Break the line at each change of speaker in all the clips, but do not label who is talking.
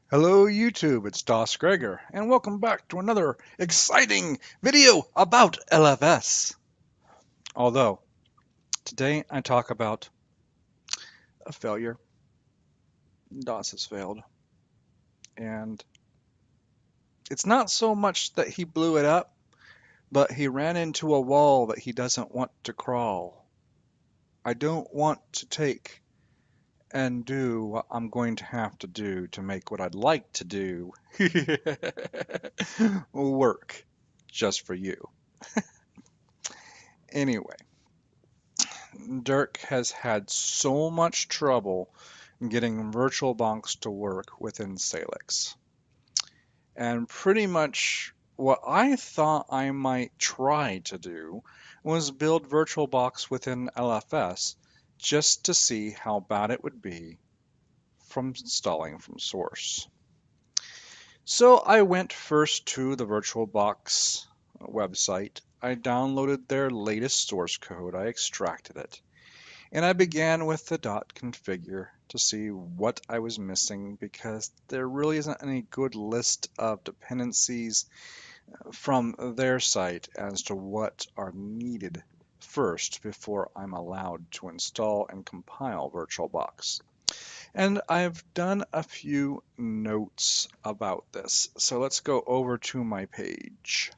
Hello YouTube, it's DasGregor, and welcome back to another exciting video about LFS. Although, today I talk about a failure. DOS has failed. And it's not so much that he blew it up, but he ran into a wall that he doesn't want to crawl. I don't want to take and do what I'm going to have to do to make what I'd like to do work just for you. Anyway. Dirk has had so much trouble getting Virtualbox to work within Salix. And pretty much what I thought I might try to do was build Virtualbox within LFS just to see how bad it would be from installing from source. So I went first to the Virtualbox website. I downloaded their latest source code. I extracted it. And I began with the .configure to see what I was missing because there really isn't any good list of dependencies from their site as to what are needed first before I'm allowed to install and compile VirtualBox. And I've done a few notes about this. So let's go over to my page.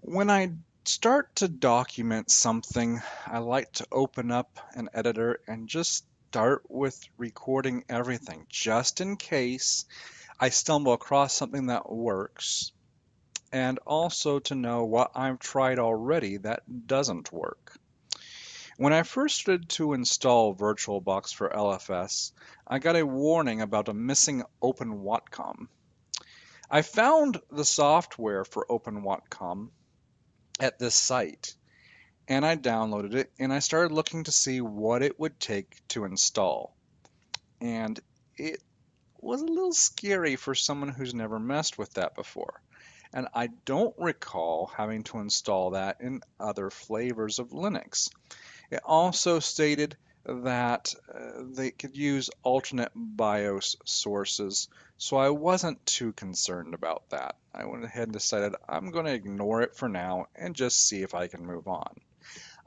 When I start to document something, I like to open up an editor and just start with recording everything, just in case I stumble across something that works, and also to know what I've tried already that doesn't work. When I first started to install VirtualBox for LFS, I got a warning about a missing OpenWatcom. I found the software for OpenWatcom at this site, and I downloaded it and I started looking to see what it would take to install. And it was a little scary for someone who's never messed with that before. And I don't recall having to install that in other flavors of Linux. It also stated that they could use alternate BIOS sources, so I wasn't too concerned about that. I went ahead and decided I'm going to ignore it for now and just see if I can move on.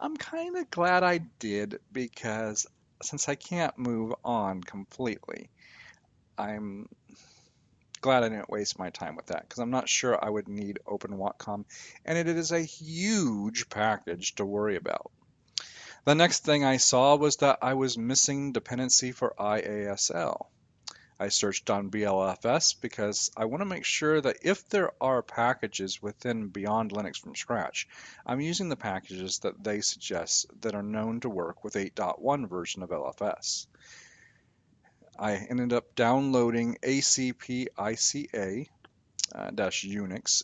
I'm kind of glad I did because since I can't move on completely, I'm glad I didn't waste my time with that because I'm not sure I would need OpenWatcom, and it is a huge package to worry about. The next thing I saw was that I was missing dependency for IASL. I searched on BLFS because I want to make sure that if there are packages within Beyond Linux from scratch, I'm using the packages that they suggest that are known to work with 8.1 version of LFS. I ended up downloading ACPICA-Unix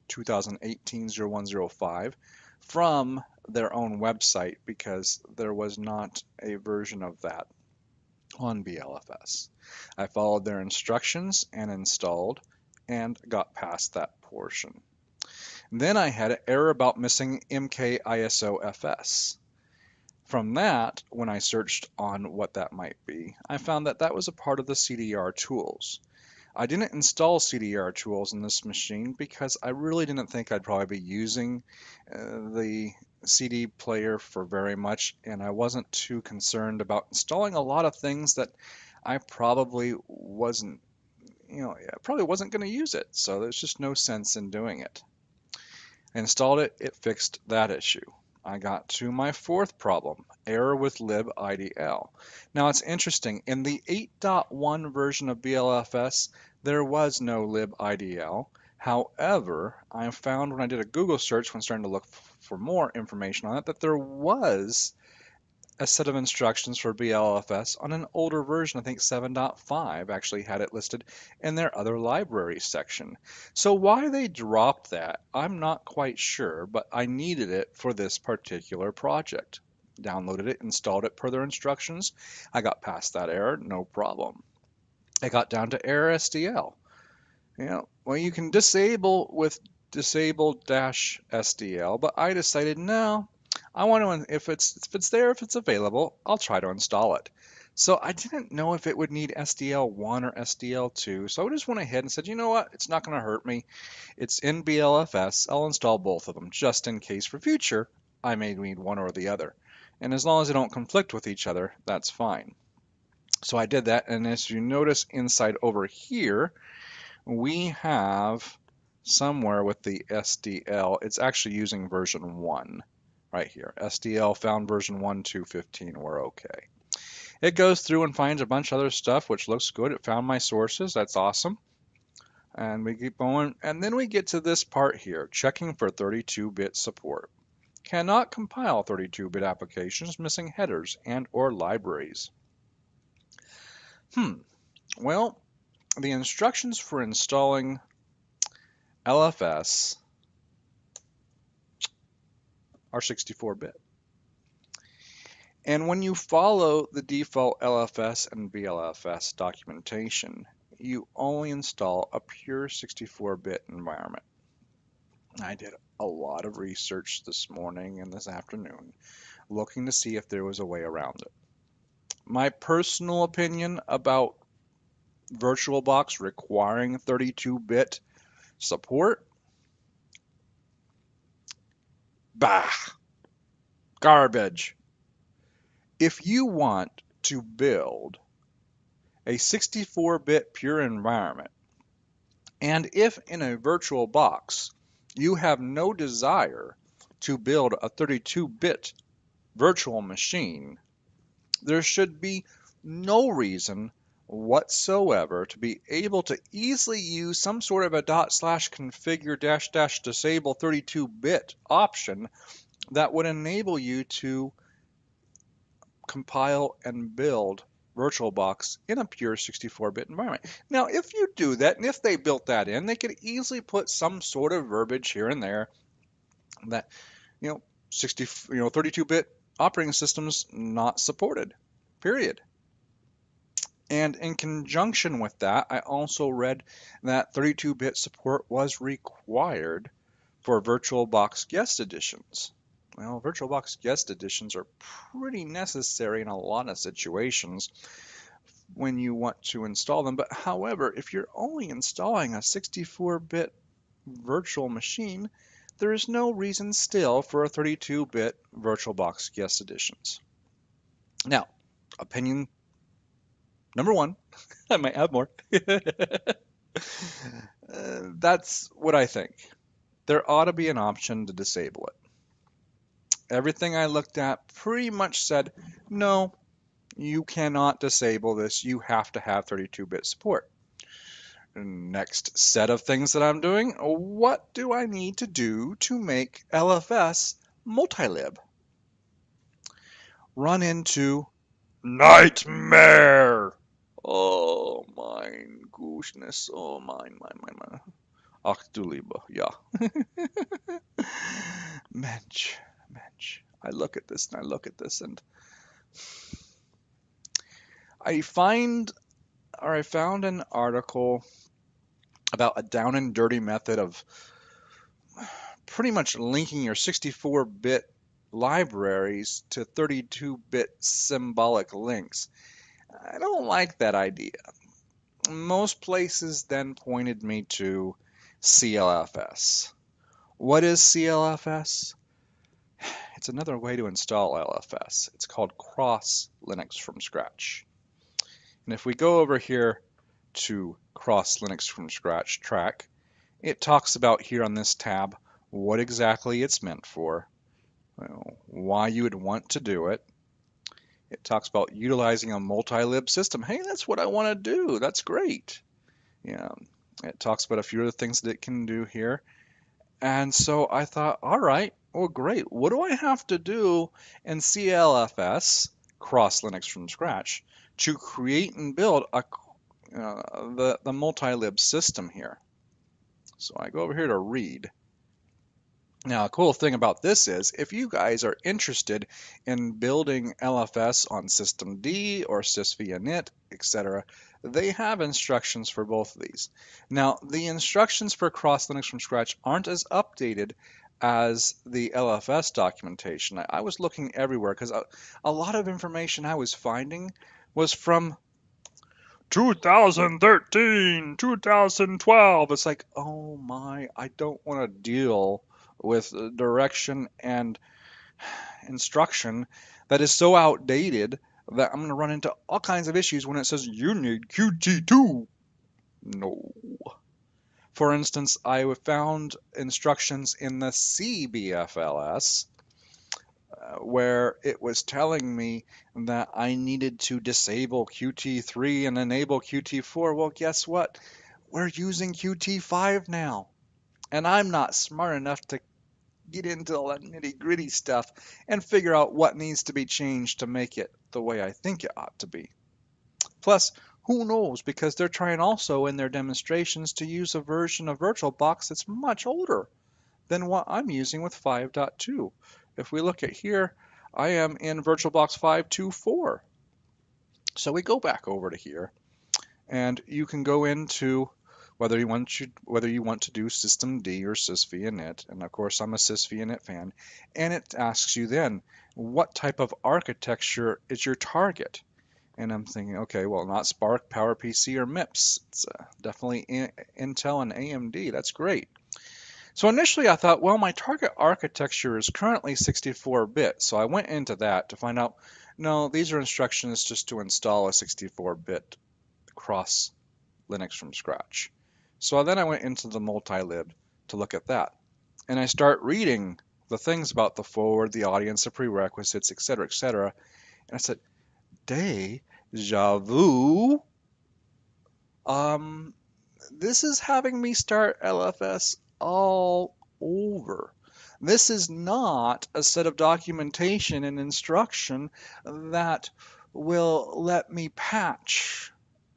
2018-0105 from their own website because there was not a version of that on BLFS. I followed their instructions and installed and got past that portion. Then I had an error about missing MKISOFS. From that, when I searched on what that might be, I found that that was a part of the CDR tools. I didn't install CDR tools in this machine because I really didn't think I'd probably be using the CD player for very much, and I wasn't too concerned about installing a lot of things that I probably wasn't, going to use it. So there's just no sense in doing it. I installed it, it fixed that issue. I got to my fourth problem, error with libidl. Now it's interesting, in the 8.1 version of BLFS, there was no libidl. However, I found when I did a Google search when starting to look for more information on it, that there was a set of instructions for BLFS on an older version. I think 7.5 actually had it listed in their other libraries section. So why they dropped that, I'm not quite sure, but I needed it for this particular project. Downloaded it, installed it per their instructions. I got past that error, no problem. I got down to error SDL. Well, you can disable with disable-SDL, but I decided no, I want to, if it's there, if it's available, I'll try to install it. So I didn't know if it would need SDL1 or SDL2, so I just went ahead and said, you know what, it's not going to hurt me. It's in BLFS. I'll install both of them just in case for future I may need one or the other. And as long as they don't conflict with each other, that's fine. So I did that, and as you notice inside over here, we have somewhere with the SDL, it's actually using version 1 right here. SDL found version 1.2.15, we're okay. It goes through and finds a bunch of other stuff, which looks good. It found my sources, that's awesome. And we keep going, and then we get to this part here, checking for 32-bit support. Cannot compile 32-bit applications missing headers and or libraries. Well, the instructions for installing LFS are 64-bit. And when you follow the default LFS and BLFS documentation, you only install a pure 64-bit environment. I did a lot of research this morning and this afternoon looking to see if there was a way around it. My personal opinion about Virtualbox requiring 32-bit support? Bah! Garbage. If you want to build a 64-bit pure environment, and if in a Virtualbox you have no desire to build a 32-bit virtual machine, there should be no reason whatsoever to be able to easily use some sort of a /configure -- disable 32-bit option that would enable you to compile and build Virtualbox in a pure 64-bit environment. Now, if you do that, and if they built that in, they could easily put some sort of verbiage here and there that, 32-bit operating systems not supported, period. And in conjunction with that, I also read that 32-bit support was required for Virtualbox guest editions. Well, Virtualbox guest editions are pretty necessary in a lot of situations when you want to install them. But however, if you're only installing a 64-bit virtual machine, there is no reason still for a 32-bit Virtualbox guest editions. Now, opinion number one, I might have more. That's what I think. There ought to be an option to disable it. Everything I looked at pretty much said, no, you cannot disable this. You have to have 32-bit support. Next set of things that I'm doing, what do I need to do to make LFS multilib? Run into nightmare. Oh, mein goodness. Oh, mein. Ach du Liebe, ja. Mensch. I look at this and I found an article about a down and dirty method of pretty much linking your 64-bit libraries to 32-bit symbolic links. I don't like that idea. Most places then pointed me to CLFS. What is CLFS? It's another way to install LFS. It's called Cross Linux from Scratch. And if we go over here to Cross Linux from Scratch track, it talks about here on this tab what exactly it's meant for, why you would want to do it. It talks about utilizing a multilib system. Hey, that's what I want to do. That's great. Yeah. It talks about a few other things that it can do here. And so I thought, all right, well, great. What do I have to do in CLFS, Cross Linux from Scratch, to create and build the multilib system here? So I go over here to read. Now, a cool thing about this is if you guys are interested in building LFS on System D or sysvinit, etc., they have instructions for both of these. Now, the instructions for Cross Linux from Scratch aren't as updated as the LFS documentation. I was looking everywhere because a lot of information I was finding was from 2013, 2012. It's like, oh my, I don't want to deal with direction and instruction that is so outdated that I'm going to run into all kinds of issues when it says you need Qt2. No. For instance, I found instructions in the CBFLS where it was telling me that I needed to disable Qt3 and enable Qt4. Well, guess what? We're using Qt5 now. And I'm not smart enough to get into all that nitty gritty stuff and figure out what needs to be changed to make it the way I think it ought to be. Plus, who knows, because they're trying also in their demonstrations to use a version of VirtualBox that's much older than what I'm using with 5.2. If we look at here, I am in VirtualBox 5.2.4. So we go back over to here, and you can go into whether you want to do systemd or sysvinit, and of course I'm a sysvinit fan, and it asks you then what type of architecture is your target. And I'm thinking, okay, well, not Spark, PowerPC, or MIPS. It's definitely Intel and AMD. That's great. So initially I thought, well, my target architecture is currently 64-bit. So I went into that to find out, no, these are instructions just to install a 64-bit cross Linux from scratch. So then I went into the multilib to look at that. And I start reading the things about the forward, the audience, the prerequisites, etc., etc. And I said, deja vu. This is having me start LFS all over. This is not a set of documentation and instruction that will let me patch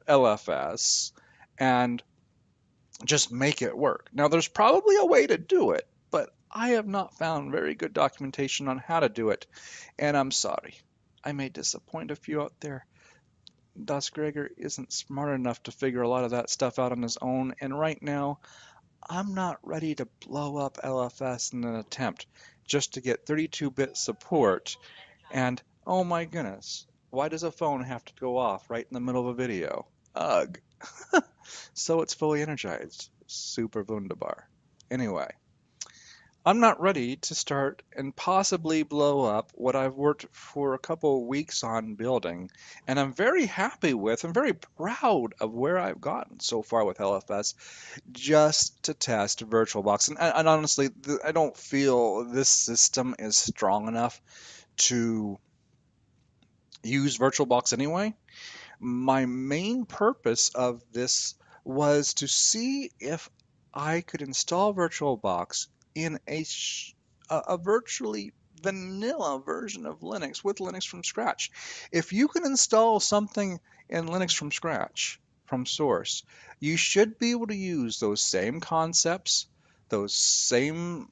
LFS and just make it work. Now, there's probably a way to do it, but I have not found very good documentation on how to do it, and I'm sorry. I may disappoint a few out there. DasGregor isn't smart enough to figure a lot of that stuff out on his own, and right now, I'm not ready to blow up LFS in an attempt just to get 32-bit support. And oh my goodness, why does a phone have to go off right in the middle of a video? Ugh. So it's fully energized. Super wunderbar. Anyway, I'm not ready to start and possibly blow up what I've worked for a couple of weeks on building, and I'm very happy with and very proud of where I've gotten so far with LFS just to test VirtualBox. And honestly, I don't feel this system is strong enough to use VirtualBox anyway. My main purpose of this was to see if I could install VirtualBox in a virtually vanilla version of Linux with Linux from scratch. If you can install something in Linux from scratch, from source, you should be able to use those same concepts, those same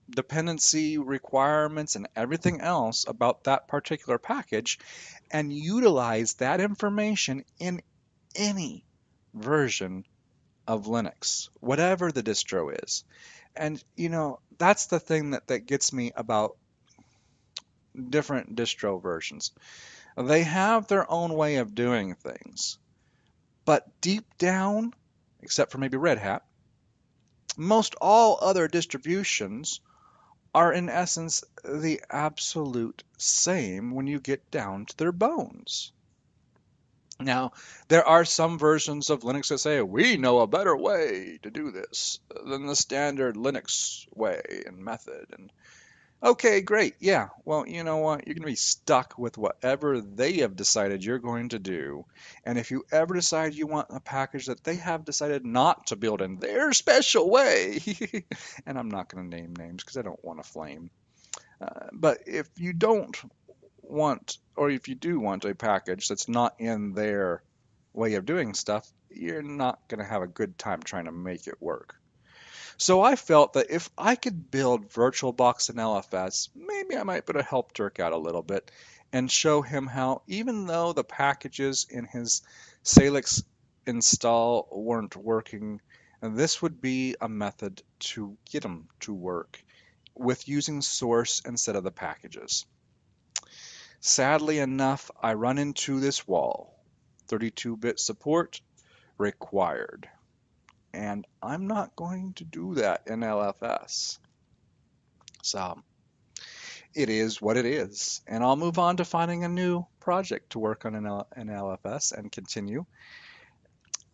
dependency requirements and everything else about that particular package and utilize that information in any version of Linux, whatever the distro is. And that's the thing that gets me about different distro versions. They have their own way of doing things, but deep down, except for maybe Red Hat, most all other distributions are in essence the absolute same when you get down to their bones. Now, there are some versions of Linux that say, we know a better way to do this than the standard Linux way and method. And okay, great. Yeah, well, you know what? You're going to be stuck with whatever they have decided you're going to do. And if you ever decide you want a package that they have decided not to build in their special way, and I'm not going to name names because I don't want to flame. But if you don't want, or if you do want a package that's not in their way of doing stuff, you're not going to have a good time trying to make it work. So I felt that if I could build VirtualBox and LFS, maybe I might be able to help Dirk out a little bit and show him how, even though the packages in his Salix install weren't working, this would be a method to get them to work with using source instead of the packages. Sadly enough, I run into this wall. 32-bit support required. And I'm not going to do that in LFS. So it is what it is. And I'll move on to finding a new project to work on in LFS and continue.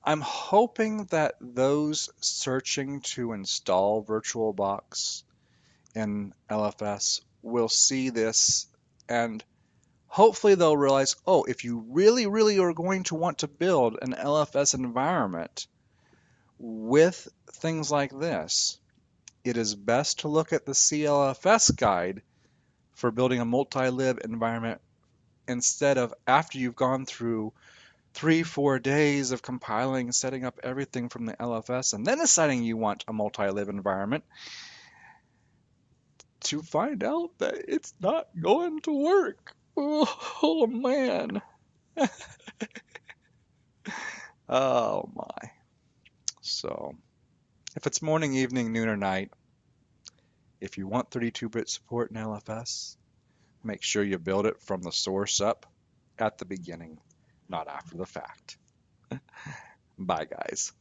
I'm hoping that those searching to install Virtualbox in LFS will see this, and hopefully they'll realize, oh, if you really, really are going to want to build an LFS environment with things like this, it is best to look at the CLFS guide for building a multi-lib environment instead of after you've gone through 3-4 days of compiling, setting up everything from the LFS, and then deciding you want a multi-lib environment, to find out that it's not going to work. Oh man. Oh my. So, if it's morning, evening, noon, or night, if you want 32-bit support in LFS, make sure you build it from the source up at the beginning, not after the fact. Bye, guys.